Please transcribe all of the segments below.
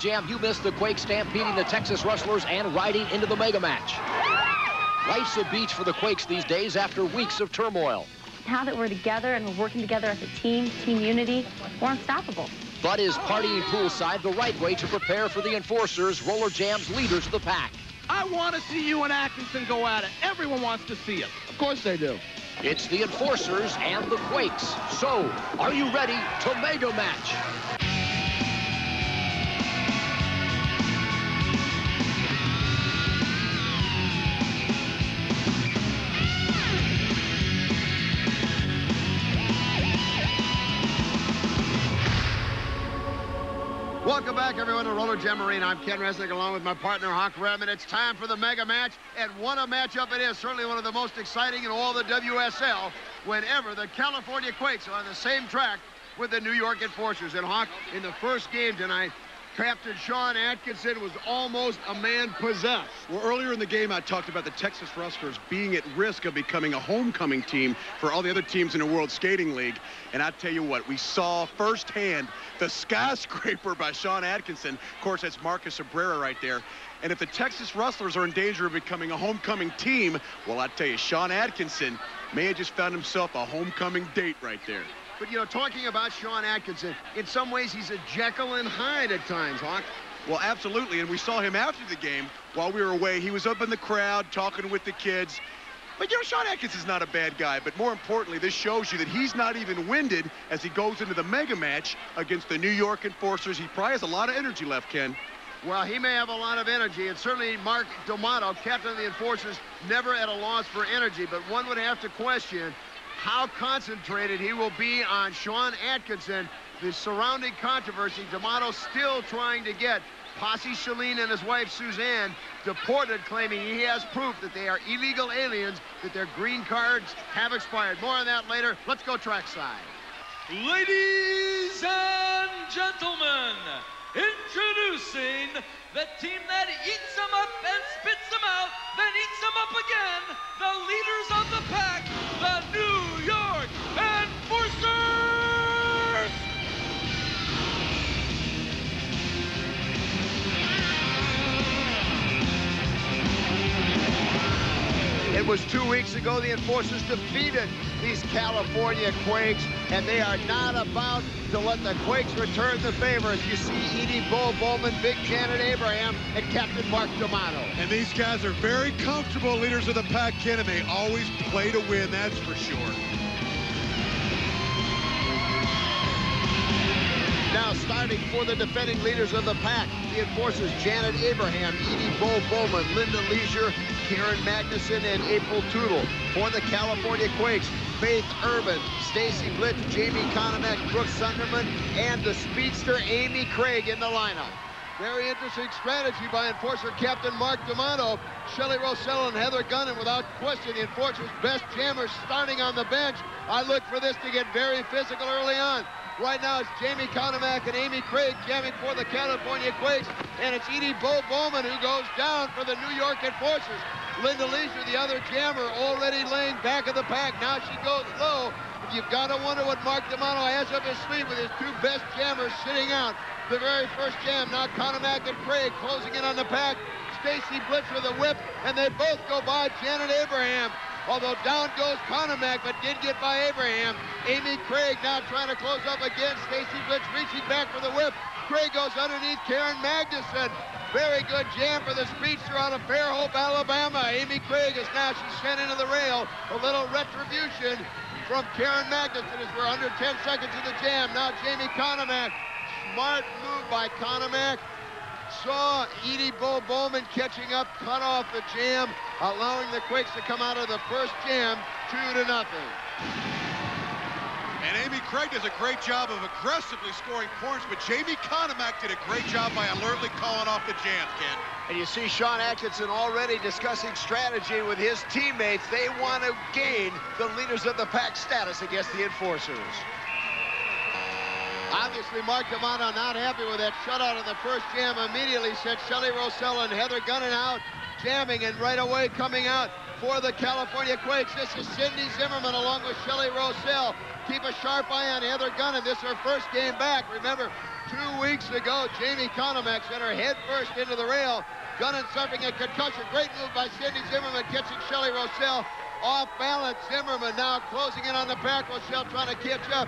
Jam, you missed the Quakes stampeding the Texas Rustlers and riding into the mega match. Life's a beach for the Quakes these days after weeks of turmoil. Now that we're together and we're working together as a team unity, we're unstoppable. But is partying poolside the right way to prepare for the Enforcers, Roller Jam's leaders of the pack? I want to see you and Atkinson go at it. Everyone wants to see it. Of course they do. It's the Enforcers and the Quakes. So, are you ready to mega match? Welcome back, everyone, to Roller Jam Arena. I'm Ken Resnick, along with my partner, Hawk Redman. It's time for the mega match, and what a matchup it is. Certainly one of the most exciting in all the WSL whenever the California Quakes are on the same track with the New York Enforcers. And, Hawk, in the first game tonight, Captain Sean Atkinson was almost a man possessed. Well, earlier in the game, I talked about the Texas Rustlers being at risk of becoming a homecoming team for all the other teams in the World Skating League. And I tell you what, we saw firsthand the skyscraper by Sean Atkinson. Of course, that's Marcus Abrera right there. And if the Texas Rustlers are in danger of becoming a homecoming team, well, I tell you, Sean Atkinson may have just found himself a homecoming date right there. But, you know, talking about Sean Atkinson, in some ways he's a Jekyll and Hyde at times, Hawk. Well, absolutely, and we saw him after the game while we were away. He was up in the crowd talking with the kids. But, you know, Sean Atkinson's not a bad guy, but more importantly, this shows you that he's not even winded as he goes into the mega match against the New York Enforcers. He probably has a lot of energy left, Ken. Well, he may have a lot of energy, and certainly Mark D'Amato, captain of the Enforcers, never at a loss for energy, but one would have to question how concentrated he will be on Sean Atkinson. The surrounding controversy, D'Amato still trying to get Posse Shalene and his wife Suzanne deported, claiming he has proof that they are illegal aliens, that their green cards have expired. More on that later. Let's go trackside. Ladies and gentlemen, introducing the team that eats them up and spits them out, then eats them up again, the leaders of the pack, the New York Enforcers! It was 2 weeks ago the Enforcers defeated these California Quakes, and they are not about to let the Quakes return the favor. As you see, Edie Bowman, Big Janet Abraham, and Captain Mark D'Amato. And these guys are very comfortable leaders of the pack, Ken, and they always play to win, that's for sure. Now starting for the defending leaders of the pack, the Enforcers, Janet Abraham, Edie Bowman, Linda Leisure, Karen Magnuson, and April Tootle. For the California Quakes, Faith Urban, Stacy Blitz, Jamie Konomek, Brooks Sunderman, and the speedster Amy Craig in the lineup. Very interesting strategy by Enforcer Captain Mark D'Amato. Shelley Rossell and Heather Gunn, without question, the Enforcer's best jammers starting on the bench. I look for this to get very physical early on. Right now it's Jamie Konomek and Amy Craig jamming for the California Quakes, and it's Edie Bowman who goes down for the New York Enforcers. Linda Leisure, the other jammer, already laying back of the pack. Now she goes low. You've got to wonder what Mark D'Amato has up his sleeve with his two best jammers sitting out. The very first jam, now Konomek and Craig closing in on the pack. Stacy Blitz with a whip, and they both go by Janet Abraham. Although down goes Konomek, but did get by Abraham. Amy Craig now trying to close up again. Stacy Blitz reaching back for the whip. Craig goes underneath Karen Magnuson. Very good jam for the speedster out of Fairhope, Alabama. Amy Craig is now, she's sent into the rail. A little retribution from Karen Magnuson as we're under 10 seconds of the jam. Now Jamie Konomek. Smart move by Konomek. Saw Edie Bowman catching up, cut off the jam, allowing the Quakes to come out of the first jam 2-0. And Amy Craig does a great job of aggressively scoring points, but Jamie Konomek did a great job by alertly calling off the jams, Ken. And you see Sean Atkinson already discussing strategy with his teammates. They want to gain the leaders of the pack status against the Enforcers. Obviously, Mark D'Amato not happy with that shutout in the first jam. Immediately sent Shelley Rossell and Heather Gunnan out, jamming, and right away coming out for the California Quakes. This is Cindy Zimmerman along with Shelley Rossell. Keep a sharp eye on Heather Gunnan. This is her first game back. Remember, 2 weeks ago, Jamie Konomak sent her head first into the rail. Gunnan suffering a concussion. Great move by Cindy Zimmerman, catching Shelley Rossell off balance. Zimmerman now closing in on the pack. Rossell trying to catch up.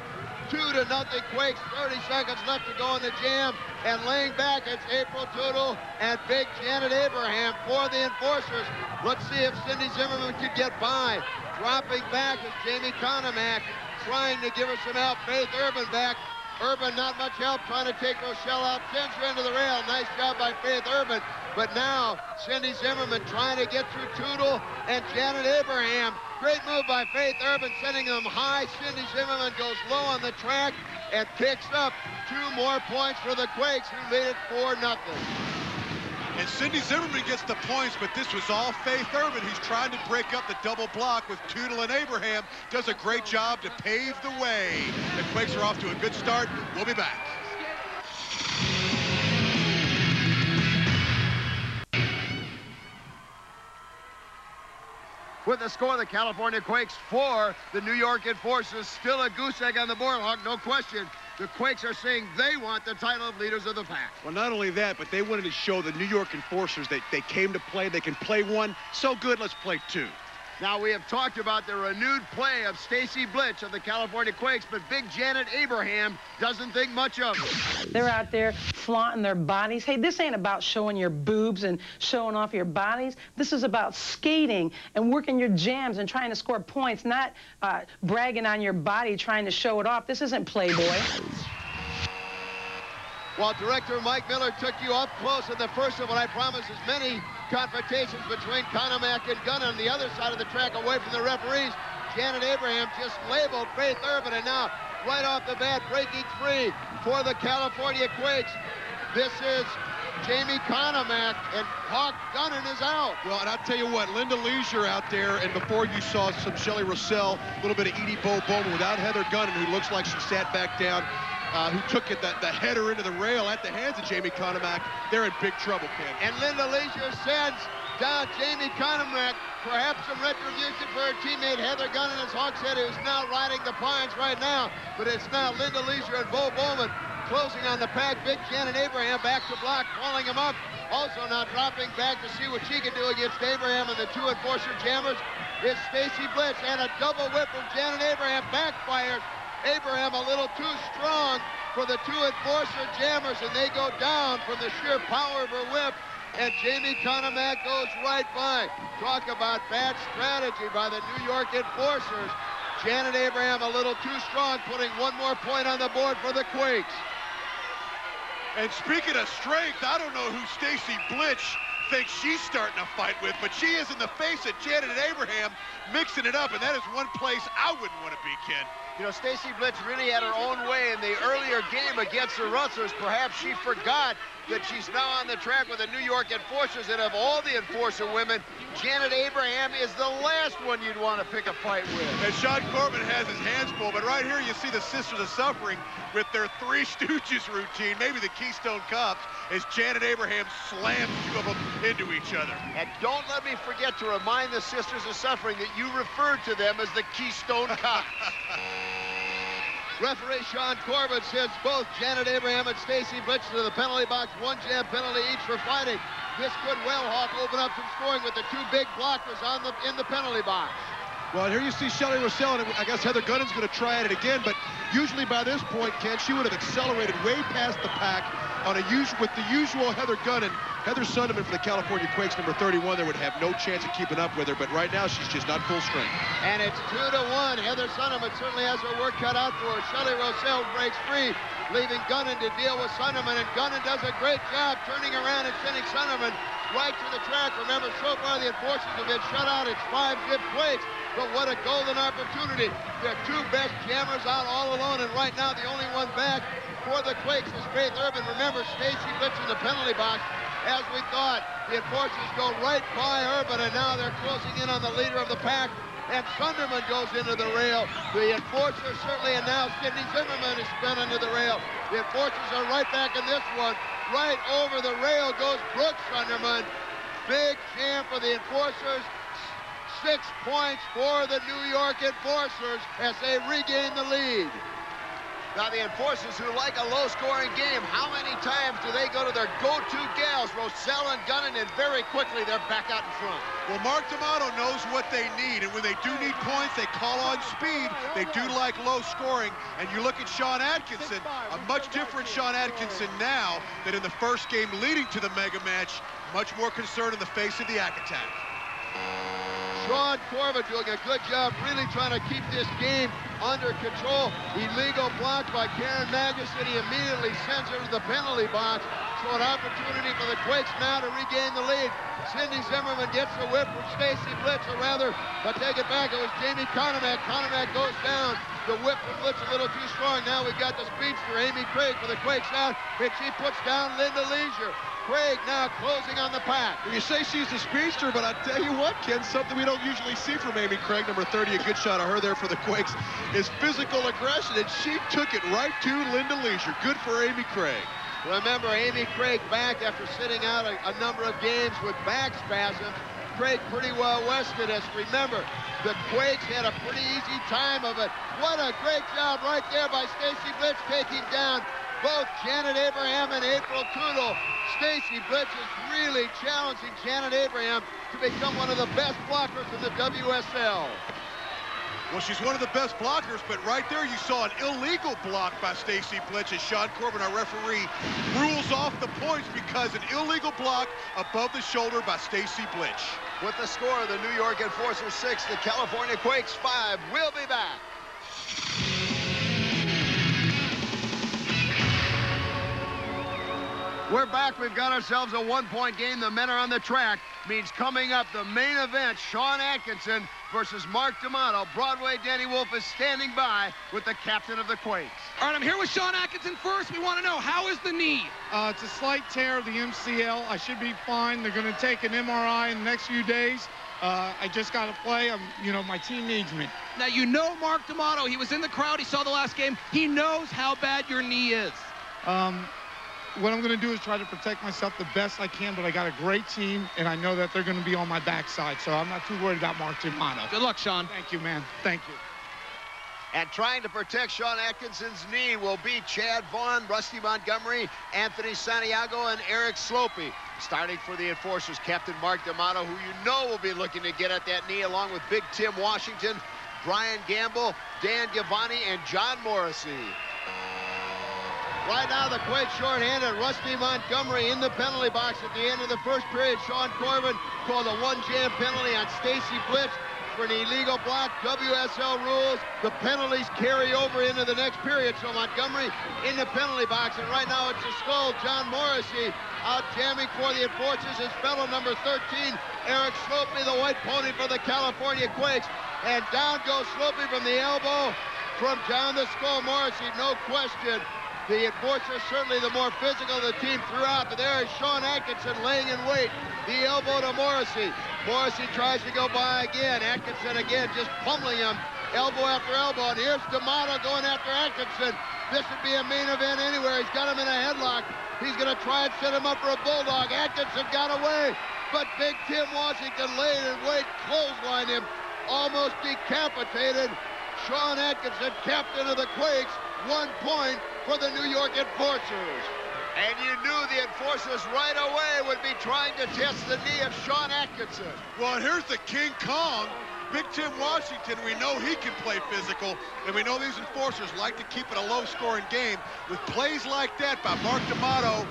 2-0 Quakes. 30 seconds left to go in the jam. And laying back, it's April Tootle and big Janet Abraham for the Enforcers. Let's see if Cindy Zimmerman could get by. Dropping back is Jamie Konomak, trying to give her some help. Faith Urban back. Urban not much help, trying to take Rochelle out. Sends her into the rail. Nice job by Faith Urban. But now Cindy Zimmerman trying to get through Tootle and Janet Abraham. Great move by Faith Urban, sending them high. Cindy Zimmerman goes low on the track and picks up 2 more points for the Quakes, who lead it 4-0. And Cindy Zimmerman gets the points, but this was all Faith Urban. He's trying to break up the double block with Tootle and Abraham. Does a great job to pave the way. The Quakes are off to a good start. We'll be back. With the score, the California Quakes 4, the New York Enforcers still a goose egg on the boardwalk, no question. The Quakes are saying they want the title of leaders of the pack. Well, not only that, but they wanted to show the New York Enforcers that they came to play. They can play 1. So good, let's play 2. Now, we have talked about the renewed play of Stacy Blitch of the California Quakes, but big Janet Abraham doesn't think much of it. They're out there flaunting their bodies. Hey, this ain't about showing your boobs and showing off your bodies. This is about skating and working your jams and trying to score points, not bragging on your body, trying to show it off. This isn't Playboy. While director Mike Miller took you up close in the first of what I promise is many confrontations between Konomak and Gunn on the other side of the track away from the referees, Janet Abraham just labeled Faith Urban, and now right off the bat breaking free for the California Quakes. This is Jamie Konomak, and Hawk Gunnan is out. Well, and I'll tell you what, Linda Leisure out there, and before you saw some Shelley Rossell, a little bit of Edie Bowman without Heather Gunnan, who looks like she sat back down, who took it, the header into the rail at the hands of Jamie Konomak. They're in big trouble, Ken. And Linda Leisure sends down Jamie Konomak, perhaps some retribution for her teammate Heather Gunnan, as Hawk said, who's now riding the pines right now. But it's now Linda Leisure and Bo Bowman closing on the pack. Big Janet Abraham back to block, calling him up. Also now dropping back to see what she can do against Abraham and the 2 Enforcer jammers is Stacy Blitz, and a double whip from Janet Abraham backfires. Abraham a little too strong for the 2 Enforcer jammers, and they go down from the sheer power of her whip, and Jamie Konomak goes right by. Talk about bad strategy by the New York Enforcers. Janet Abraham a little too strong, putting 1 more point on the board for the Quakes. And speaking of strength, I don't know who Stacy Blitch thinks she's starting a fight with, but she is in the face of Janet Abraham mixing it up, and that is one place I wouldn't want to be, Ken. You know, Stacy Blitz really had her own way in the earlier game against the Rustlers. Perhaps she forgot that she's now on the track with the New York Enforcers, and of all the Enforcer women, Janet Abraham is the last one you'd want to pick a fight with. And Sean Corbin has his hands full, but right here you see the Sisters of Suffering with their Three Stooges routine, maybe the Keystone Cops, as Janet Abraham slams 2 of them into each other. And don't let me forget to remind the Sisters of Suffering that you referred to them as the Keystone Cops. Referee Sean Corbin sends both Janet Abraham and Stacy Blitz to the penalty box. 1 jam penalty each for fighting. This could well, Hawk, open up some scoring with the 2 big blockers in the penalty box. Well, here you see Shelley Rossell, and I guess Heather Gunnan's going to try at it again, but usually by this point, Ken, she would have accelerated way past the pack on with the usual Heather Gunnan. Heather Sunderman for the California Quakes, number 31, there would have no chance of keeping up with her, but right now she's just not full strength. And it's 2-1. Heather Sunderman certainly has her work cut out for her. Shelley Rossell breaks free, leaving Gunnan to deal with Sunderman, and Gunnan does a great job turning around and sending Sunderman right to the track. Remember, so far the Enforcers have been shut out. It's 5 zip Quakes, but what a golden opportunity. Their 2 best jammers out all alone, and right now the only one back for the Quakes is Faith Urban. Remember, Stacy Blitz in the penalty box. As we thought, the Enforcers go right by Urban, and now they're closing in on the leader of the pack, and Sunderman goes into the rail. The Enforcers certainly, and now Cindy Zimmerman is spun into the rail. The Enforcers are right back in this one. Right over the rail goes Brooke Sunderman. Big jam for the Enforcers. 6 points for the New York Enforcers as they regain the lead. Now, the enforcers who like a low-scoring game, how many times do they go to their go-to gals, Rosell and Gunnan, and very quickly they're back out in front? Well, Mark D'Amato knows what they need, and when they do need points, they call on speed. They do like low scoring, and you look at Sean Atkinson, a much different Sean Atkinson now than in the first game leading to the mega match. Much more concerned in the face of the Ack attack. Sean Corbin doing a good job really trying to keep this game under control. Illegal block by Karen Magnuson. He immediately sends her to the penalty box. So an opportunity for the Quakes now to regain the lead. Cindy Zimmerman gets the whip from Stacy Blitz, or rather, but take it back, it was Jamie Conomack. Conomack goes down. The whip from Blitz a little too strong. Now we've got the speedster, Amy Craig, for the Quakes out, and she puts down Linda Leisure. Craig now closing on the pack. Well, you say she's a speedster, but I tell you what, Ken, something we don't usually see from Amy Craig, number 30, a good shot of her there for the Quakes, is physical aggression, and she took it right to Linda Leisure. Good for Amy Craig. Remember, Amy Craig back after sitting out a number of games with back spasms. Craig pretty well rested us. Remember, the Quakes had a pretty easy time of it. What a great job right there by Stacy Blitz, taking down both Janet Abraham and April Tudor. Stacy Blitz is really challenging Janet Abraham to become one of the best blockers in the WSL. Well, she's one of the best blockers, but right there you saw an illegal block by Stacy Blitz as Sean Corbin, our referee, rules off the points because an illegal block above the shoulder by Stacy Blitz. With the score, the New York Enforcers 6, the California Quakes 5. We'll be back. We're back. We've got ourselves a one-point game. The men are on the track. Means coming up, the main event, Sean Atkinson versus Mark D'Amato. Broadway Danny Wolf is standing by with the captain of the Quakes. All right, I'm here with Sean Atkinson first. We want to know, how is the knee? It's a slight tear of the MCL. I should be fine. They're going to take an MRI in the next few days. I just got to play. My team needs me. Now, you know Mark D'Amato. He was in the crowd. He saw the last game. He knows how bad your knee is. What I'm going to do is try to protect myself the best I can, but I got a great team, and I know that they're going to be on my backside, so I'm not too worried about Mark D'Amato. Good luck, Sean. Thank you, man. Thank you. And trying to protect Sean Atkinson's knee will be Chad Vaughn, Rusty Montgomery, Anthony Santiago, and Eric Slopey. Starting for the Enforcers, Captain Mark D'Amato, who you know will be looking to get at that knee, along with Big Tim Washington, Brian Gamble, Dan Giovanni, and John Morrissey. Right now, the Quakes shorthanded. Rusty Montgomery in the penalty box at the end of the first period. Sean Corbin called a one-jam penalty on Stacy Blitz for an illegal block. WSL rules, the penalties carry over into the next period. So Montgomery in the penalty box, and right now it's a skull. John Morrissey out jamming for the Enforcers. His fellow number 13, Eric Slopey, the white pony for the California Quakes. And down goes Slopey from the elbow from John the Skull Morrissey, no question. The Enforcers certainly the more physical of the team throughout, but there is Sean Atkinson laying in wait. The elbow to Morrissey. Morrissey tries to go by again. Atkinson again just pummeling him, elbow after elbow. And here's D'Amato going after Atkinson. This would be a main event anywhere. He's got him in a headlock. He's going to try and set him up for a bulldog. Atkinson got away, but Big Tim Washington laid in wait, clotheslined him, almost decapitated. Sean Atkinson, captain of the Quakes, 1 point for the New York Enforcers. And you knew the Enforcers right away would be trying to test the knee of Sean Atkinson. Well, and here's the King Kong, Big Tim Washington. We know he can play physical, and we know these Enforcers like to keep it a low-scoring game. With plays like that by Mark D'Amato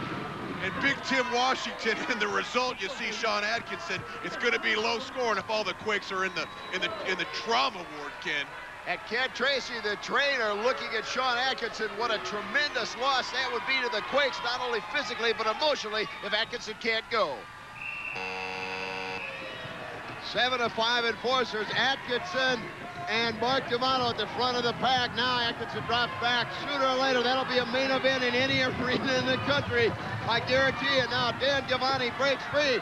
and Big Tim Washington, and the result, you see Sean Atkinson, it's going to be low-scoring if all the Quakes are in the trauma ward, Ken. And Ken Tracy, the trainer, looking at Sean Atkinson. What a tremendous loss that would be to the Quakes, not only physically but emotionally, if Atkinson can't go. 7-5 Enforcers. Atkinson and Mark D'Amato at the front of the pack. Now Atkinson drops back. Sooner or later, that'll be a main event in any arena in the country. I guarantee you. Now Dan Giovanni breaks free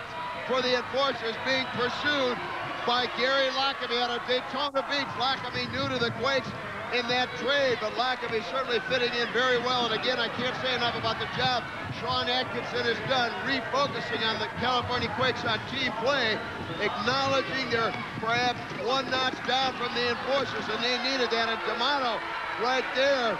for the Enforcers, being pursued by Gary Lockamy out of Daytona Beach. Lockamy new to the Quakes in that trade, but Lockamy certainly fitting in very well. And again, I can't say enough about the job Sean Atkinson has done, refocusing on the California Quakes on team play, acknowledging they're perhaps one notch down from the Enforcers, and they needed that. And D'Amato right there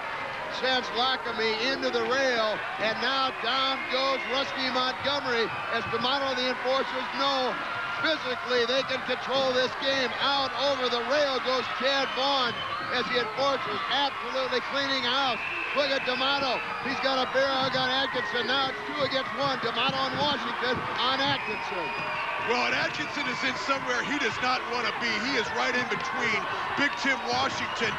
sends Lockamy into the rail, and now down goes Rusty Montgomery as D'Amato and the enforcers know physically they can control this game. Out over the rail goes Chad Vaughn as the enforcers absolutely cleaning house. Look at D'Amato. He's got a bear hug on Atkinson. Now it's 2 against 1. D'Amato and Washington on Atkinson. Well, and Atkinson is in somewhere he does not want to be. He is right in between Big Tim Washington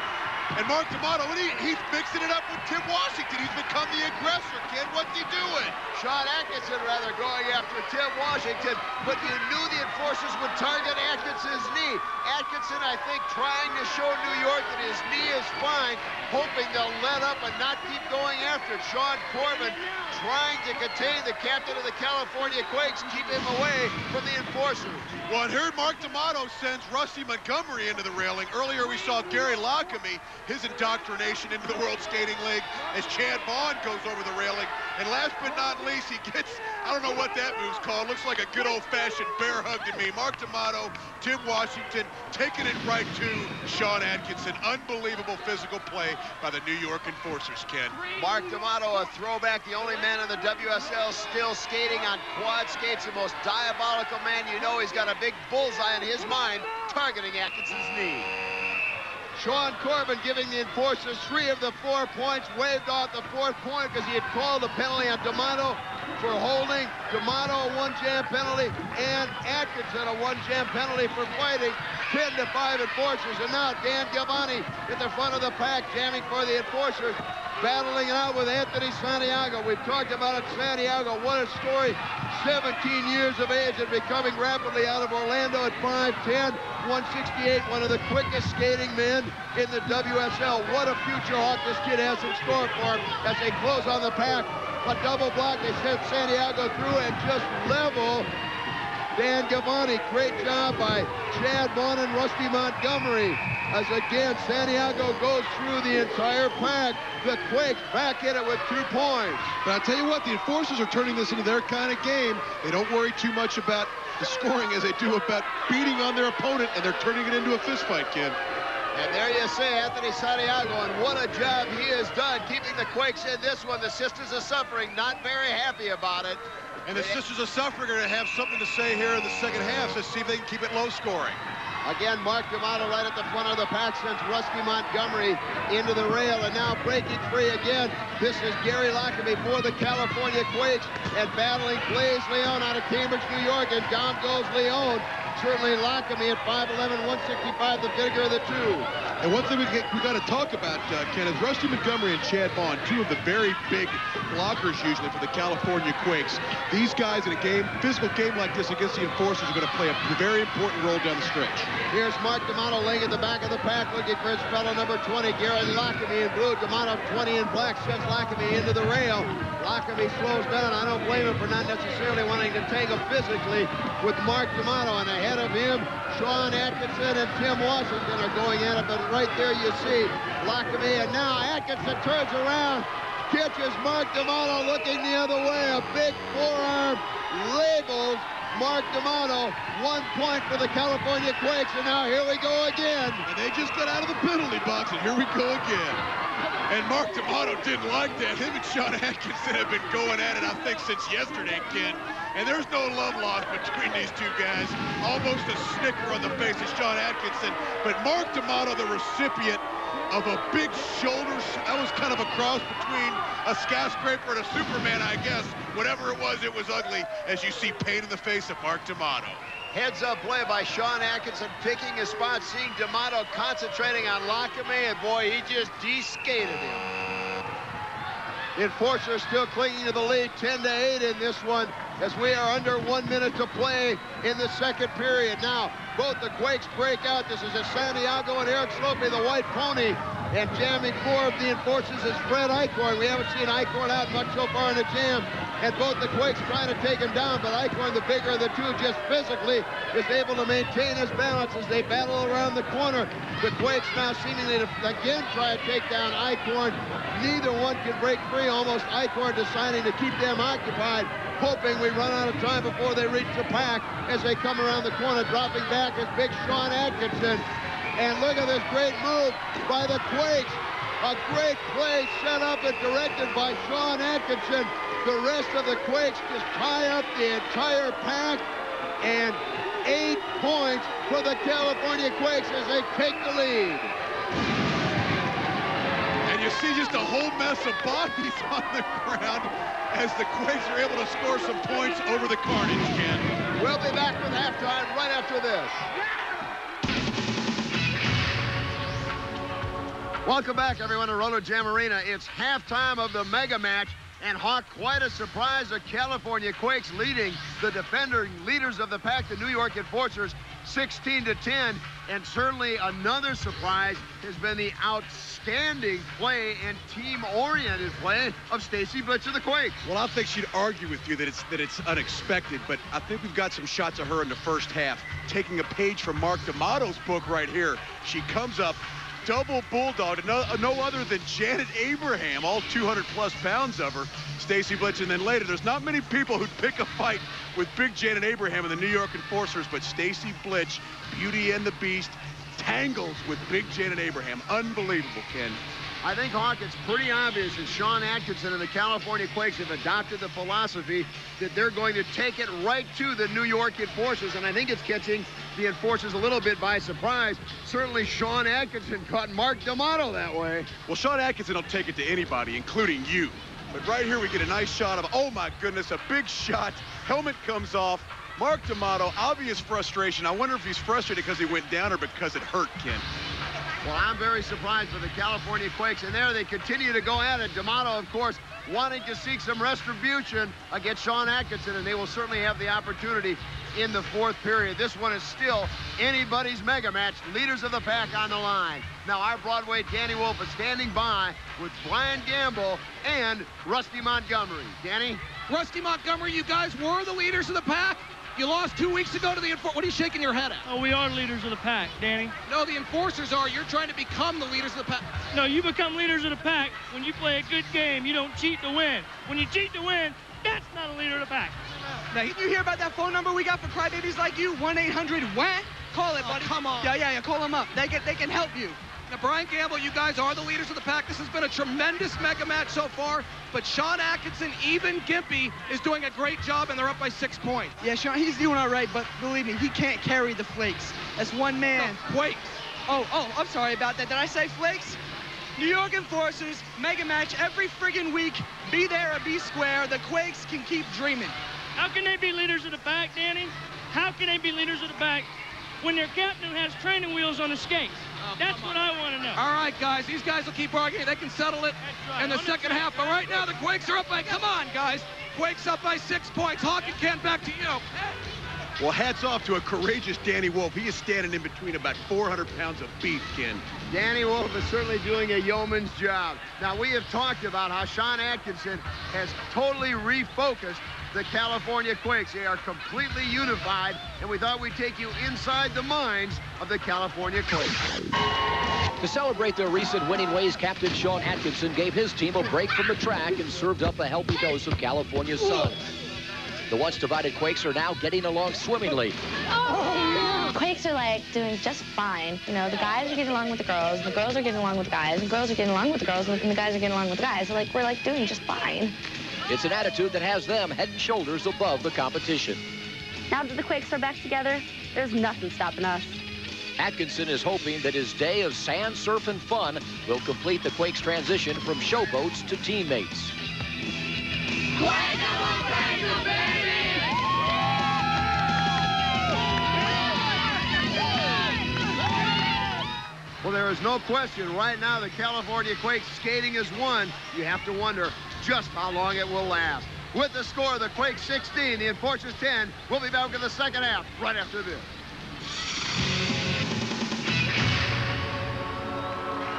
and Mark D'Amato, and he's mixing it up with Tim Washington. He's become the aggressor, kid. What's he doing? Sean Atkinson, rather, going after Tim Washington, but you knew the enforcers would target Atkinson's knee. Atkinson, I think, trying to show New York that his knee is fine, hoping they'll let up and not keep going after it. Sean Corbin trying to contain the captain of the California Quakes, keep him away from the enforcers. Well, and here Mark D'Amato sends Rusty Montgomery into the railing. Earlier we saw Gary Lockamy, his indoctrination into the World Skating League as Chad Vaughn goes over the railing. And last but not least, he gets, I don't know what that move's called. Looks like a good old-fashioned bear hug to me. Mark D'Amato, Tim Washington, taking it right to Sean Atkinson. Unbelievable physical play by the New York enforcers, Ken. Mark D'Amato, a throwback, the only man in the WSL still skating on quad skates, the most diabolical man you know. He's got a big bullseye in his mind, targeting Atkinson's knee. Sean Corbin giving the enforcers 3 of the 4 points, waved off the 4th point because he had called a penalty on D'Amato for holding. D'Amato a 1-jam penalty, and Atkinson a 1-jam penalty for fighting. 10-5 enforcers, and now Dan Galvani at the front of the pack, jamming for the enforcers, battling it out with Anthony Santiago. We've talked about it, Santiago, what a story. 17 years of age and becoming rapidly out of Orlando at 5'10", 168, one of the quickest skating men in the WSL. What a future hawk this kid has in store for him as they close on the pack. A double block, they sent Santiago through and just level Dan Galvani. Great job by Chad Vaughn and Rusty Montgomery. As again, Santiago goes through the entire pack. The Quakes back in it with 2 points. But I'll tell you what, the enforcers are turning this into their kind of game. They don't worry too much about the scoring as they do about beating on their opponent, and they're turning it into a fist fight, kid. And there you see Anthony Santiago, and what a job he has done keeping the Quakes in this one. The Sisters of Suffering not very happy about it. And the Sisters of Suffering are going to have something to say here in the second half, so see if they can keep it low scoring. Again, Mark D'Amato right at the front of the pack sends Rusty Montgomery into the rail, and now breaking free again. This is Gary Lockamy for the California Quakes, and battling Blaze Leon out of Cambridge, New York, and down goes Leon. Certainly Lockamy at 5'11", 165, the bigger of the 2. And one thing we got to talk about, Ken, is Rusty Montgomery and Chad Vaughn, 2 of the very big blockers usually for the California Quakes. These guys in a game, physical game like this against the enforcers are going to play a very important role down the stretch. Here's Mark D'Amato laying at the back of the pack, looking for his fellow number 20, Gary Lockamy in blue. D'Amato 20 in black sends Lockamy into the rail. Lockamy slows down. I don't blame him for not necessarily wanting to tangle physically with Mark D'Amato, and ahead of him, Sean Atkinson and Tim Washington are going at it, but right there you see Lockamy, and now Atkinson turns around, catches Mark D'Amato looking the other way. A big forearm labels Mark D'Amato. 1 point for the California Quakes, and now here we go again. And they just got out of the penalty box, and here we go again. And Mark D'Amato didn't like that. Him and Sean Atkinson have been going at it, I think, since yesterday, kid. And there's no love lost between these 2 guys. Almost a snicker on the face of Sean Atkinson. But Mark D'Amato, the recipient of a big shoulder, that was kind of a cross between a skyscraper and a Superman, I guess. Whatever it was ugly, as you see pain in the face of Mark D'Amato. Heads-up play by Sean Atkinson, picking his spot, seeing D'Amato concentrating on Lockamy, and boy, he just de-skated him. The enforcers still clinging to the lead, 10-8 in this one, as we are under 1 minute to play in the second period. Now, both the Quakes break out. This is a Santiago and Eric Slopey, the white pony, and jamming 4 of the enforcers is Fred Eichhorn. We haven't seen Eichhorn out much so far in the jam, and both the Quakes trying to take him down, but Eichhorn, the bigger of the 2, just physically is able to maintain his balance as they battle around the corner. The Quakes now seemingly to again try to take down Eichhorn. Neither one can break free. Almost Eichhorn deciding to keep them occupied, hoping we run out of time before they reach the pack as they come around the corner. Dropping back is big Sean Atkinson. And look at this great move by the Quakes A great play set up and directed by Sean Atkinson. The rest of the Quakes just tie up the entire pack. And 8 points for the California Quakes as they take the lead. And you see just a whole mess of bodies on the ground as the Quakes are able to score some points over the carnage, Ken. We'll be back with halftime right after this. Welcome back, everyone, to Roller Jam Arena. It's halftime of the mega match. And Hawk, quite a surprise, the California Quakes leading the defending leaders of the pack, the New York Enforcers, 16-10. And certainly another surprise has been the outstanding play and team-oriented play of Stacy Blitz of the Quakes. Well, I think she'd argue with you that it's unexpected, but I think we've got some shots of her in the first half. Taking a page from Mark D'Amato's book right here. She comes up, double bulldog, no other than Janet Abraham, all 200-plus pounds of her, Stacy Blitz, and then later, there's not many people who'd pick a fight with big Janet Abraham and the New York Enforcers, but Stacy Blitz, Beauty and the Beast, tangles with big Janet Abraham. Unbelievable, Ken. I think, Hawk, it's pretty obvious that Sean Atkinson and the California Quakes have adopted the philosophy that they're going to take it right to the New York Enforcers, and I think it's catching the Enforcers a little bit by surprise. Certainly Sean Atkinson caught Mark D'Amato that way. Well, Sean Atkinson will take it to anybody, including you. But right here we get a nice shot of, oh my goodness, a big shot. Helmet comes off. Mark D'Amato, obvious frustration. I wonder if he's frustrated because he went down or because it hurt, Ken. Well, I'm very surprised for the California Quakes, and there they continue to go at it. D'Amato, of course, wanting to seek some retribution against Sean Atkinson, and they will certainly have the opportunity in the fourth period. This one is still anybody's mega match. Leaders of the pack on the line. Now our Broadway Danny Wolf is standing by with Brian Gamble and Rusty Montgomery. Danny? Rusty Montgomery, you guys were the leaders of the pack. You lost 2 weeks ago to the Enforcers. What are you shaking your head at? Oh, we are leaders of the pack, Danny. No, the Enforcers are. You're trying to become the leaders of the pack. No, you become leaders of the pack when you play a good game. You don't cheat to win. When you cheat to win, that's not a leader of the pack. Now, did you hear about that phone number we got for crybabies like you? 1-800-WHAT? Call it, buddy. Come on. Yeah, call them up. They can help you. Now, Brian Gamble, you guys are the leaders of the pack. This has been a tremendous mega match so far, but Sean Atkinson, even Gimpy, is doing a great job, and they're up by 6 points. Yeah, Sean, he's doing all right, but believe me, he can't carry the Flakes. That's one man. No, Quakes. Oh, I'm sorry about that. Did I say Flakes? New York Enforcers, mega match every friggin' week. Be there or be square. The Quakes can keep dreaming. How can they be leaders of the pack, Danny? How can they be leaders of the pack when their captain has training wheels on his skates? That's what I want to know. All right, guys. These guys will keep arguing. They can settle it in the second half. But right now, the Quakes are up by, come on, guys. Quakes up by 6 points. Hawk and Ken, back to you. Well, hats off to a courageous Danny Wolf. He is standing in between about 400 pounds of beef, Ken. Danny Wolf is certainly doing a yeoman's job. Now, we have talked about how Sean Atkinson has totally refocused the California Quakes. They are completely unified, and we thought we'd take you inside the minds of the California Quakes. To celebrate their recent winning ways, Captain Sean Atkinson gave his team a break from the track and served up a healthy dose of California sun. The once divided Quakes are now getting along swimmingly. Quakes are like doing just fine. You know, the guys are getting along with the girls, and the girls are getting along with the guys, and the girls are getting along with the girls, and the guys are getting along with the guys. So, like, we're like doing just fine. It's an attitude that has them head and shoulders above the competition. Now that the Quakes are back together, there's nothing stopping us. Atkinson is hoping that his day of sand surf and fun will complete the Quakes' transition from showboats to teammates. Well, there is no question right now the California Quakes skating is won. You have to wonder just how long it will last. With the score, the Quakes 16, the Enforcers 10. We'll be back in the second half right after this.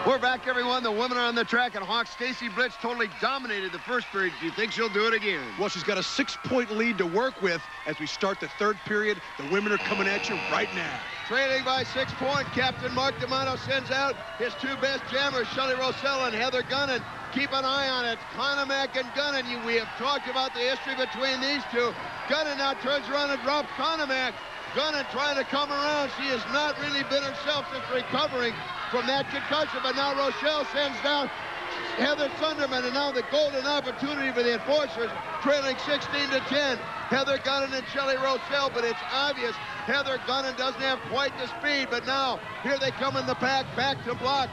We're back, everyone. The women are on the track, and Hawk Stacy Blitz totally dominated the first period. Do you think she'll do it again? Well, she's got a 6-point lead to work with as we start the third period. The women are coming at you right now. Trailing by 6 points, Captain Mark D'Amato sends out his two best jammers, Shelley Rosell and Heather Gunnan. Keep an eye on it. Konomak and Gunnan. We have talked about the history between these two. Gunnan now turns around and drops Konomak. Gunnan trying to come around. She has not really been herself since recovering from that concussion, but now Rochelle sends down Heather Sunderman, and now the golden opportunity for the Enforcers, trailing 16-10. Heather Gunnan and Shelley Rochelle, but it's obvious Heather Gunnan doesn't have quite the speed, but now here they come in the pack, back to block.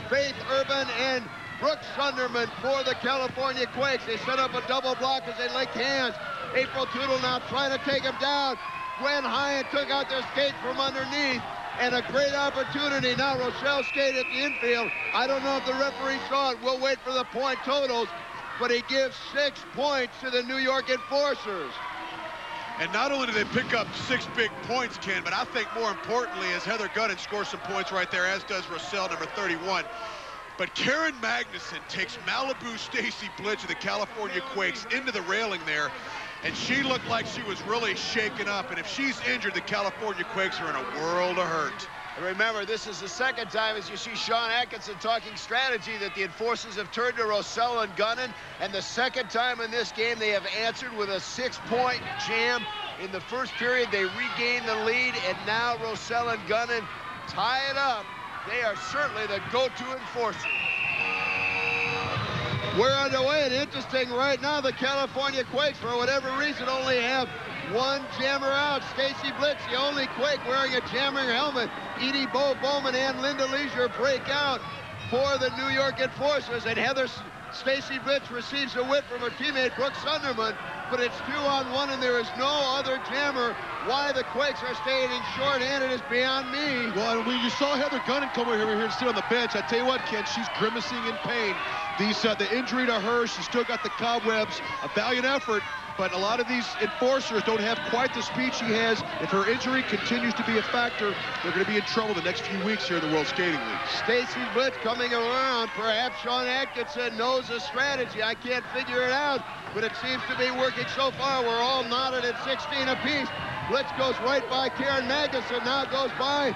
Faith Urban and Brooke Sunderman for the California Quakes. They set up a double block as they linked hands. April Tootle now trying to take him down. Gwen Hyatt took out their skate from underneath. And a great opportunity. Now Rochelle skate at the infield. I don't know if the referee saw it. We'll wait for the point totals. But he gives 6 points to the New York Enforcers. And not only do they pick up 6 big points, Ken, but I think more importantly is Heather Gunnan scores some points right there, as does Rochelle, number 31. But Karen Magnuson takes Malibu Stacy Blitch of the California Quakes into the railing there. And she looked like she was really shaken up. And if she's injured, the California Quakes are in a world of hurt. And remember, this is the second time, as you see Sean Atkinson talking strategy, that the Enforcers have turned to Rochelle and Gunnan. And the second time in this game, they have answered with a 6-point jam. In the first period, they regained the lead. And now Rochelle and Gunnan tie it up. They are certainly the go-to Enforcers. We're underway, and interesting right now, the California Quakes, for whatever reason, only have one jammer out. Stacy Blitz, the only Quake wearing a jammer helmet. Edie Bowman and Linda Leisure break out for the New York Enforcers, and Stacy Blitz receives a whip from her teammate, Brooke Sunderman, but it's 2-on-1, and there is no other jammer. Why the Quakes are staying in shorthanded is beyond me. Well, when you saw Heather Gunnan come over here and sit on the bench, I tell you what, Ken, she's grimacing in pain. The injury to her, she's still got the cobwebs, a valiant effort, but a lot of these Enforcers don't have quite the speed she has. If her injury continues to be a factor, they're going to be in trouble the next few weeks here in the World Skating League. Stacy Blitz coming around. Perhaps Sean Atkinson knows the strategy. I can't figure it out, but it seems to be working so far. We're all knotted at 16 apiece. Blitz goes right by Karen Magnuson, now goes by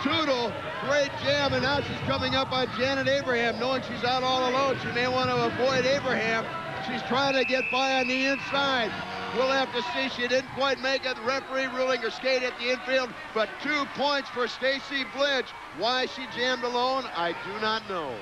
Tootle. Great jam, and now she's coming up on Janet Abraham. Knowing she's out all alone, she may want to avoid Abraham. She's trying to get by on the inside. We'll have to see. She didn't quite make it. The referee ruling her skate at the infield, but 2 points for Stacy Blitz. Why she jammed alone, I do not know.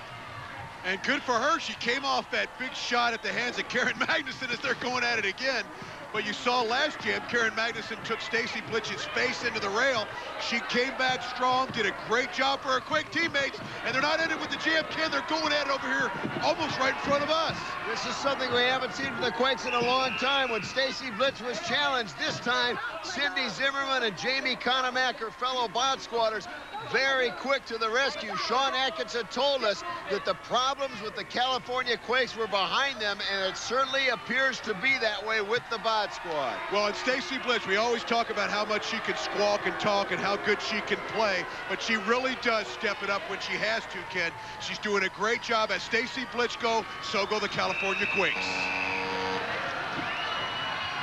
And good for her. She came off that big shot at the hands of Karen Magnuson as they're going at it again. But you saw last jam, Karen Magnuson took Stacy Blitz's face into the rail. She came back strong, did a great job for her Quake teammates, and they're not ending with the jam, Ken. They're going at it over here almost right in front of us. This is something we haven't seen from the Quakes in a long time. When Stacy Blitz was challenged, this time Cindy Zimmerman and Jamie Conemacher, fellow bot squatters, very quick to the rescue. Sean Atkinson told us that the problems with the California Quakes were behind them, and it certainly appears to be that way with the bot squad. Well, and Stacy Blitz, we always talk about how much she can squawk and talk and how good she can play, but she really does step it up when she has to, Ken. She's doing a great job. As Stacy Blitz go, so go the California Quakes.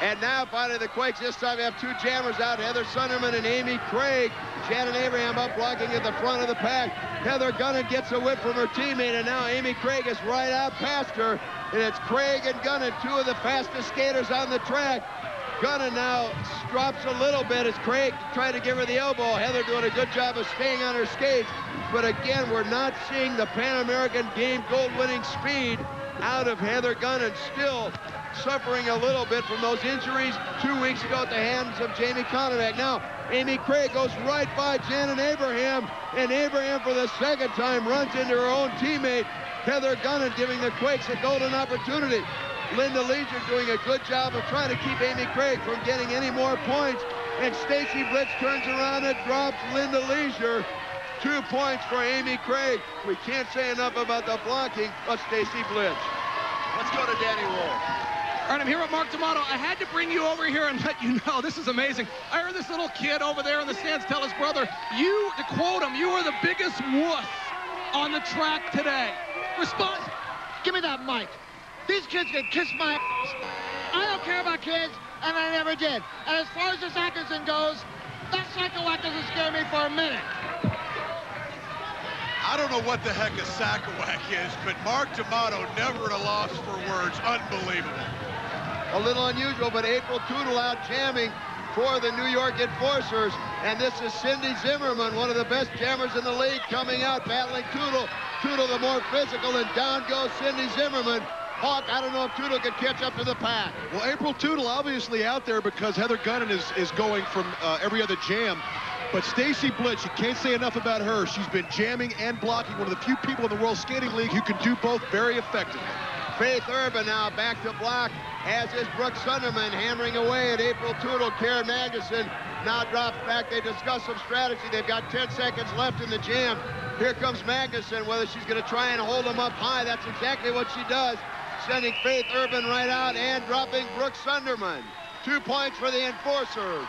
And now, finally, the Quakes this time have 2 jammers out, Heather Sunderman and Amy Craig. Shannon Abraham up blocking at the front of the pack. Heather Gunnan gets a whip from her teammate, and now Amy Craig is right out past her. And it's Craig and Gunnan, 2 of the fastest skaters on the track. Gunnan now drops a little bit as Craig tried to give her the elbow. Heather doing a good job of staying on her skates. But again, we're not seeing the Pan American Game gold-winning speed out of Heather Gunnan. Still suffering a little bit from those injuries 2 weeks ago at the hands of Jamie Conemacher. Now, Amy Craig goes right by Janet Abraham, and Abraham for the second time runs into her own teammate, Heather Gunnan, giving the Quakes a golden opportunity. Linda Leisure doing a good job of trying to keep Amy Craig from getting any more points, and Stacy Blitz turns around and drops Linda Leisure. 2 points for Amy Craig. We can't say enough about the blocking of Stacy Blitz. Let's go to Danny Roll. All right, I'm here with Mark D'Amato. I had to bring you over here and let you know this is amazing. I heard this little kid over there in the stands tell his brother, you, to quote him, you are the biggest wuss on the track today. Respond. Give me that mic. These kids can kiss my ass. I don't care about kids, and I never did. And as far as this Atkinson goes, that psycho act doesn't scare me for a minute. I don't know what the heck a sack-a-whack is, but Mark D'Amato never at a loss for words. Unbelievable. A little unusual, but April Tootle out jamming for the New York Enforcers. And this is Cindy Zimmerman, one of the best jammers in the league, coming out, battling Toodle. Toodle the more physical, and down goes Cindy Zimmerman. Hawk, I don't know if Toodle could catch up to the pack. Well, April Toodle obviously out there because Heather Gunnan is going from every other jam. But Stacy Blitz, you can't say enough about her. She's been jamming and blocking, one of the few people in the World Skating League who can do both very effectively. Faith Urban now back to block, as is Brooke Sunderman, hammering away at April Toodle. Karen Magnuson now drops back. They discuss some strategy. They've got 10 seconds left in the jam. Here comes Magnuson, whether she's going to try and hold him up high. That's exactly what she does, sending Faith Urban right out and dropping Brooke Sunderman. 2 points for the Enforcers.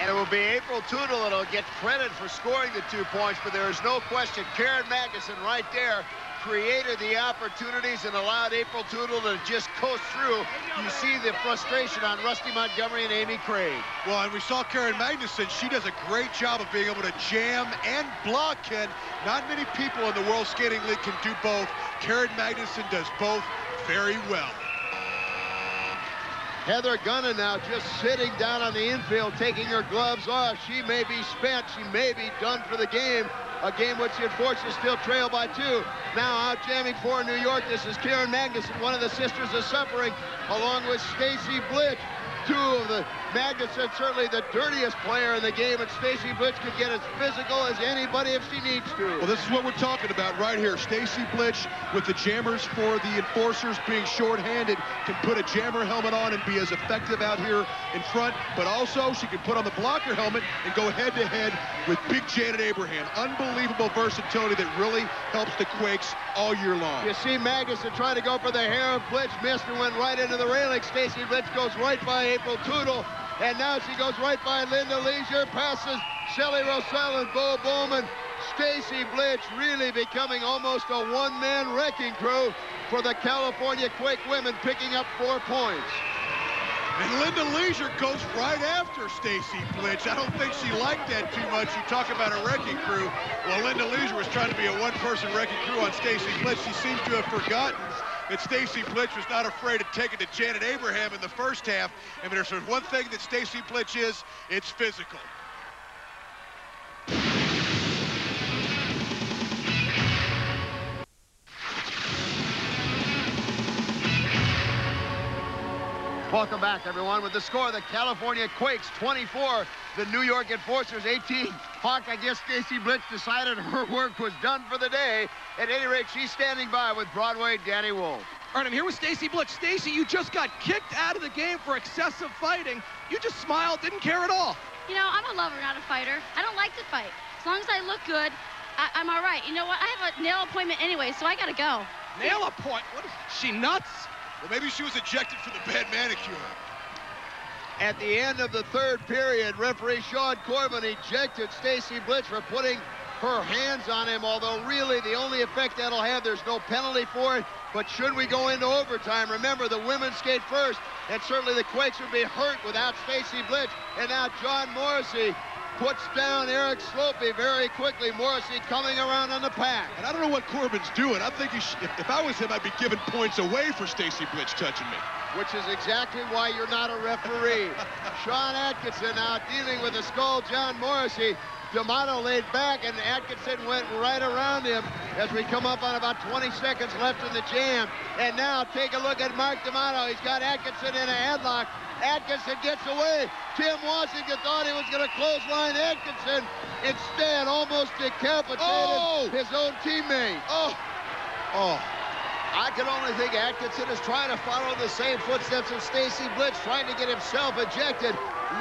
And it will be April Toodle that'll get credit for scoring the 2 points, but there is no question Karen Magnuson right there created the opportunities and allowed April Toodle to just coast through. You see the frustration on Rusty Montgomery and Amy Craig. Well, and we saw Karen Magnuson. She does a great job of being able to jam and block, Ken. Not many people in the World Skating League can do both. Karen Magnuson does both very well. Heather Gunnan now just sitting down on the infield, taking her gloves off. She may be spent. She may be done for the game. A game which the Enforcers still trail by 2. Now out jamming for New York. This is Karen Magnuson, one of the sisters of suffering, along with Stacy Blitz. 2 of the Magnuson, certainly the dirtiest player in the game, and Stacy Blitz could get as physical as anybody if she needs to. Well, this is what we're talking about right here. Stacy Blitz, with the jammers for the Enforcers being short-handed, can put a jammer helmet on and be as effective out here in front, but also she can put on the blocker helmet and go head-to-head with big Janet Abraham. Unbelievable versatility that really helps the Quakes all year long. You see Magnuson trying to go for the hair of Blitz, missed and went right into the railing. Stacy Blitz goes right by April Toodle, and now she goes right by Linda Leisure, passes Shelley Rossell and Bo Bowman. Stacy Blitz really becoming almost a one-man wrecking crew for the California Quake women, picking up 4 points. And Linda Leisure goes right after Stacy Blitz. I don't think she liked that too much. You talk about a wrecking crew. Well, Linda Leisure was trying to be a one-person wrecking crew on Stacy Blitz. She seems to have forgotten that Stacy Blitz was not afraid to take it to Janet Abraham in the first half. I mean, there's one thing that Stacy Blitz is, it's physical. Welcome back, everyone. With the score, the California Quakes 24, the New York Enforcers 18. Hawk, I guess Stacy Blitz decided her work was done for the day. At any rate, she's standing by with Broadway Danny Wolf. All right, I'm here with Stacy Blitz. Stacy, you just got kicked out of the game for excessive fighting. You just smiled, didn't care at all. You know, I'm a lover, not a fighter. I don't like to fight. As long as I look good, I'm all right. You know what? I have a nail appointment anyway, so I got to go. Nail appointment? What is she, nuts? Well, maybe she was ejected for the bad manicure. At the end of the 3rd period, referee Sean Corbin ejected Stacy Blitz for putting her hands on him, although really the only effect that'll have, there's no penalty for it. But should we go into overtime, remember the women skate first, and certainly the Quakes would be hurt without Stacy Blitz. And now John Morrissey puts down Eric Slopey very quickly. Morrissey coming around on the pack. And I don't know what Corbin's doing. I think if I was him, I'd be giving points away for Stacy Blitz touching me. Which is exactly why you're not a referee. Sean Atkinson now dealing with the skull, John Morrissey. D'Amato laid back, and Atkinson went right around him as we come up on about 20 seconds left in the jam. And now take a look at Mark D'Amato. He's got Atkinson in a headlock. Atkinson gets away. Tim Washington thought he was going to clothesline Atkinson. Instead, almost decapitated his own teammate. I can only think Atkinson is trying to follow the same footsteps of Stacy Blitz, trying to get himself ejected,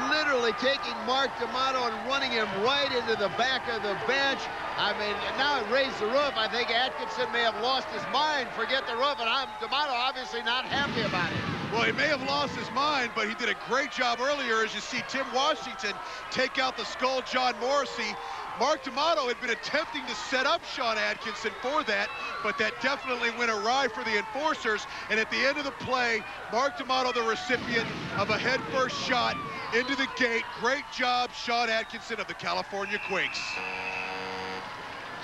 literally taking Mark D'Amato and running him right into the back of the bench. I mean, now it raised the roof. I think Atkinson may have lost his mind. Forget the roof, and D'Amato obviously not happy about it. Well, he may have lost his mind, but he did a great job earlier, as you see Tim Washington take out the skull, John Morrissey. Mark D'Amato had been attempting to set up Sean Atkinson for that, but that definitely went awry for the Enforcers. And at the end of the play, Mark D'Amato, the recipient of a headfirst shot into the gate. Great job, Sean Atkinson of the California Quakes.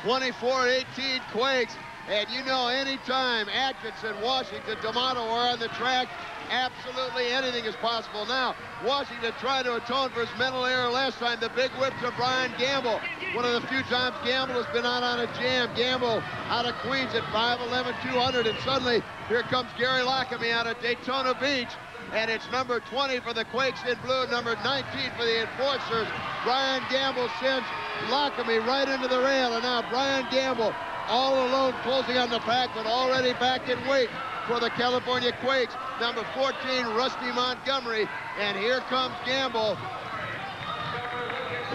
24-18 Quakes. And you know, anytime Atkinson, Washington, D'Amato are on the track, absolutely anything is possible. Now, Washington trying to atone for his mental error last time. The big whip to Brian Gamble. One of the few times Gamble has been out on a jam. Gamble out of Queens at 5'11", 200. And suddenly, here comes Gary Lockamy out of Daytona Beach. And it's number 20 for the Quakes in blue, number 19 for the Enforcers. Brian Gamble sends Lockamy right into the rail. And now Brian Gamble all alone closing on the pack, but already back in weight for the California Quakes. Number 14, Rusty Montgomery. And here comes Gamble.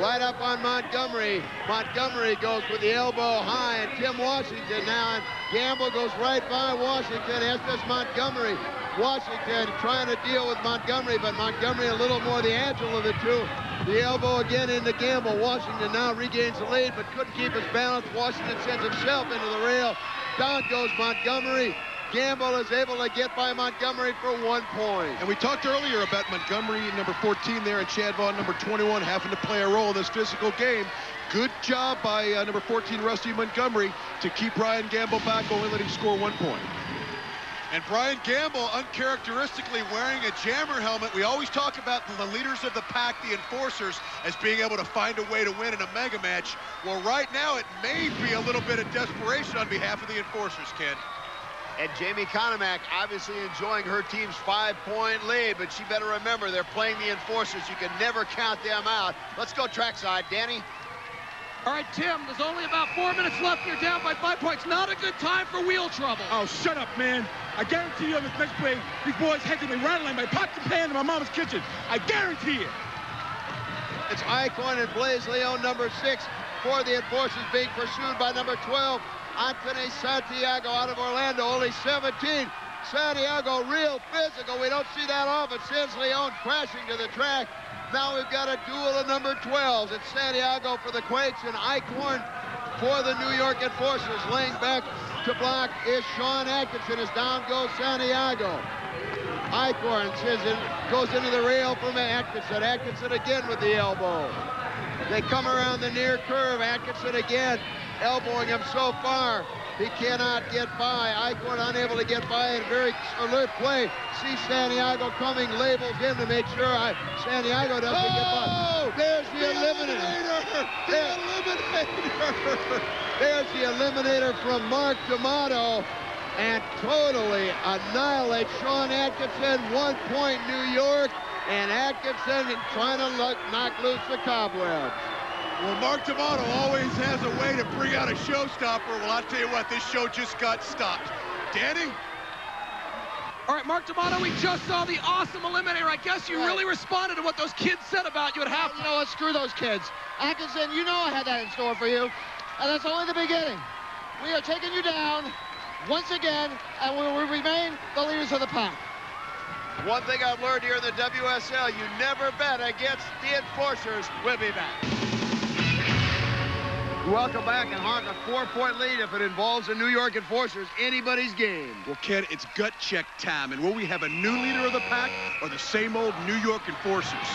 Right up on Montgomery. Montgomery goes with the elbow high, and Tim Washington now. And Gamble goes right by Washington, as does Montgomery. Washington trying to deal with Montgomery, but Montgomery a little more the agile of the two. The elbow again into Gamble. Washington now regains the lead, but couldn't keep his balance. Washington sends himself into the rail. Down goes Montgomery. Gamble is able to get by Montgomery for 1 point. And we talked earlier about Montgomery, number 14 there, and Chad Vaughn, number 21, having to play a role in this physical game. Good job by number 14, Rusty Montgomery, to keep Brian Gamble back, only let him score 1 point. And Brian Gamble uncharacteristically wearing a jammer helmet. We always talk about the leaders of the pack, the Enforcers, as being able to find a way to win in a mega match. Well, right now it may be a little bit of desperation on behalf of the Enforcers, Ken. And Jamie Konomak obviously enjoying her team's 5-point lead, but she better remember they're playing the Enforcers. You can never count them out. Let's go trackside, Danny. All right, Tim, there's only about 4 minutes left. You're down by 5 points. Not a good time for wheel trouble. Oh, shut up, man. I guarantee you on this next play, these boys heads will be rattling my pots and pans in my mama's kitchen. I guarantee it. It's Icorn and Blaze Leon, number 6, for the Enforcers, being pursued by number 12, Anthony Santiago out of Orlando, only 17. Santiago, real physical. We don't see that often. Sends Leon crashing to the track. Now we've got a duel of number 12s. It's Santiago for the Quakes and Icorn for the New York Enforcers. Laying back to block is Sean Atkinson, as down goes Santiago. Icorn goes into the rail from Atkinson. Atkinson again with the elbow. They come around the near curve. Atkinson again elbowing him so far. He cannot get by. Icorn unable to get by in a very alert play. See Santiago coming, labels him to make sure Santiago doesn't get by. There's the eliminator. There's the eliminator from Mark D'Amato, and totally annihilate Sean Atkinson. 1 point, New York, and Atkinson trying to knock loose the cobwebs. Well, Mark D'Amato always has a way to bring out a showstopper. Well, I'll tell you what, this show just got stopped. Danny? All right, Mark D'Amato, we just saw the awesome eliminator. I guess you really responded to what those kids said about you at halftime. You know what? Screw those kids. Atkinson, you know I had that in store for you. And that's only the beginning. We are taking you down once again, and we will remain the leaders of the pack. One thing I've learned here in the WSL, you never bet against the Enforcers. We'll be back. Welcome back, and Hawk, a 4-point lead if it involves the New York Enforcers. Anybody's game. Well, Ken, it's gut check time. And will we have a new leader of the pack or the same old New York Enforcers?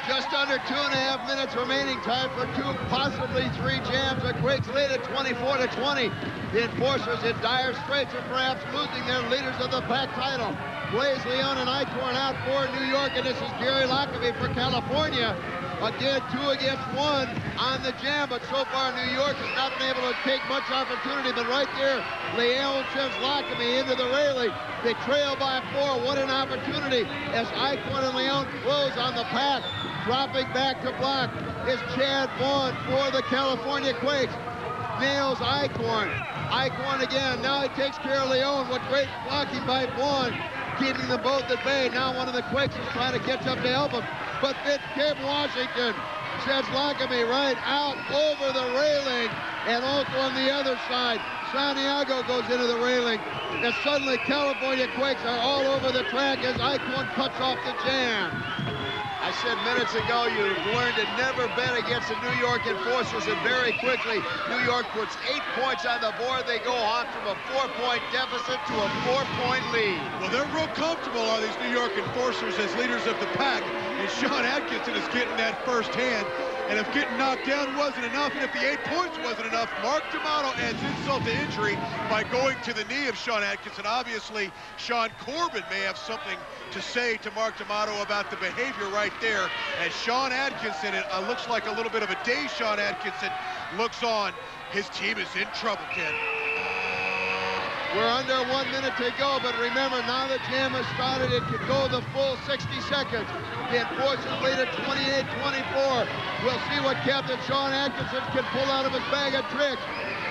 Just under 2.5 minutes remaining. Time for 2, possibly 3 jams. The Quakes lead at 24-20. The Enforcers in dire straits and perhaps losing their leaders of the pack title. Blaze Leon and Icorn out for New York, and this is Gary Lockamy for California. Again, 2 against 1 on the jam, but so far New York has not been able to take much opportunity. But right there, Leon sends Lockamy into the railing. They trail by 4. What an opportunity as Icorn and Leon close on the pack. Dropping back to block is Chad Vaughn for the California Quakes. Nails Icorn. Icorn again. Now he takes care of Leon. What great blocking by Vaughn, keeping them both at bay. Now one of the Quakes is trying to catch up to help him. But then Tim Washington sends Lockamy right out over the railing, and also on the other side, Santiago goes into the railing, and suddenly California Quakes are all over the track as Icorn cuts off the jam. I said minutes ago, you've learned to never bet against the New York Enforcers, and very quickly, New York puts 8 points on the board. They go on from a 4-point deficit to a 4-point lead. Well, they're real comfortable, are these New York Enforcers, as leaders of the pack, and Sean Atkinson is getting that firsthand. And if getting knocked down wasn't enough, and if the 8 points wasn't enough, Mark D'Amato adds insult to injury by going to the knee of Sean Atkinson. Obviously, Sean Corbin may have something to say to Mark D'Amato about the behavior right there. As Sean Atkinson, it looks like a little bit of a day Sean Atkinson looks on. His team is in trouble, Ken. We're under 1 minute to go, but remember, now the jam has started. It could go the full 60 seconds. The Enforcers lead at 28-24. We'll see what Captain Sean Atkinson can pull out of his bag of tricks.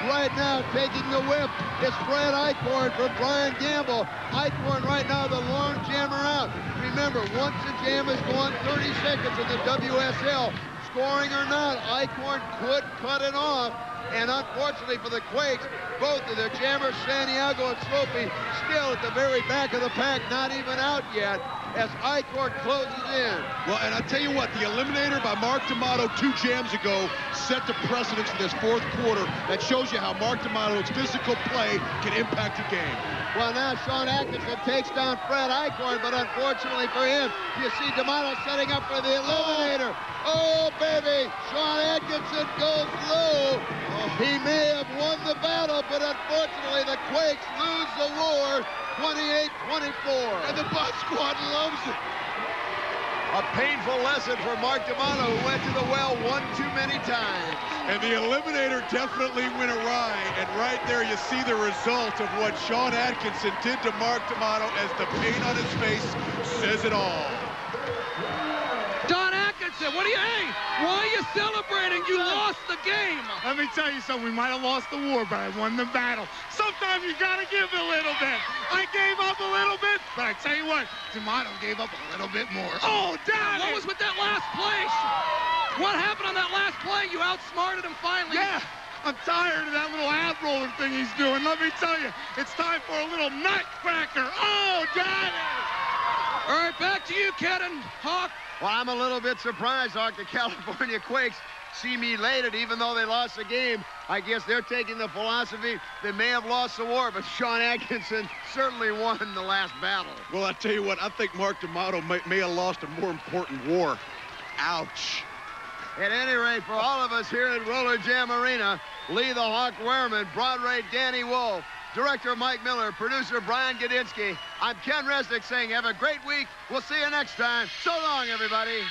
Right now, taking the whip is Fred Eichhorn for Brian Gamble. Eichhorn right now, the lone jammer out. Remember, once the jam is going 30 seconds in the WSL, scoring or not, Eichhorn could cut it off. And unfortunately for the Quakes, both of the jammers, Santiago and Smokey, still at the very back of the pack, not even out yet, as Eichhorn closes in. Well, and I tell you what, the eliminator by Mark D'Amato 2 jams ago set the precedence for this 4th quarter. That shows you how Mark D'Amato's physical play can impact a game. Well, now Sean Atkinson takes down Fred Eichhorn, but unfortunately for him, you see D'Amato setting up for the eliminator. Oh, baby, Sean Atkinson goes low. He may have won the battle, but unfortunately the Quakes lose the war 28-24. And the Bot Squad loves it. A painful lesson for Mark D'Amato, who went to the well one too many times. And the eliminator definitely went awry. And right there you see the result of what Sean Atkinson did to Mark D'Amato, as the pain on his face says it all. Don Atkinson, what do you hey? Why are you celebrating? You lost the game. Let me tell you something. We might have lost the war, but I won the battle. Sometimes you got to give a little bit. I gave up a little bit, but I tell you what, D'Amato gave up a little bit more. Oh, damn What it! was with that last play? What happened on that last play? You outsmarted him finally. Yeah, I'm tired of that little ab roller thing he's doing. Let me tell you, it's time for a little nutcracker. Oh, got it! All right, back to you, Ken and Hawk. Well, I'm a little bit surprised, Hawk. The California Quakes seem elated, even though they lost the game. I guess they're taking the philosophy they may have lost the war, but Sean Atkinson certainly won the last battle. Well, I tell you what, I think Mark D'Amato may have lost a more important war. Ouch. At any rate, for all of us here at Roller Jam Arena, Lee the Hawk Wehrman, Broadway Danny Wolf, Director Mike Miller, producer Brian Gadinsky, I'm Ken Resnick saying have a great week. We'll see you next time. So long, everybody.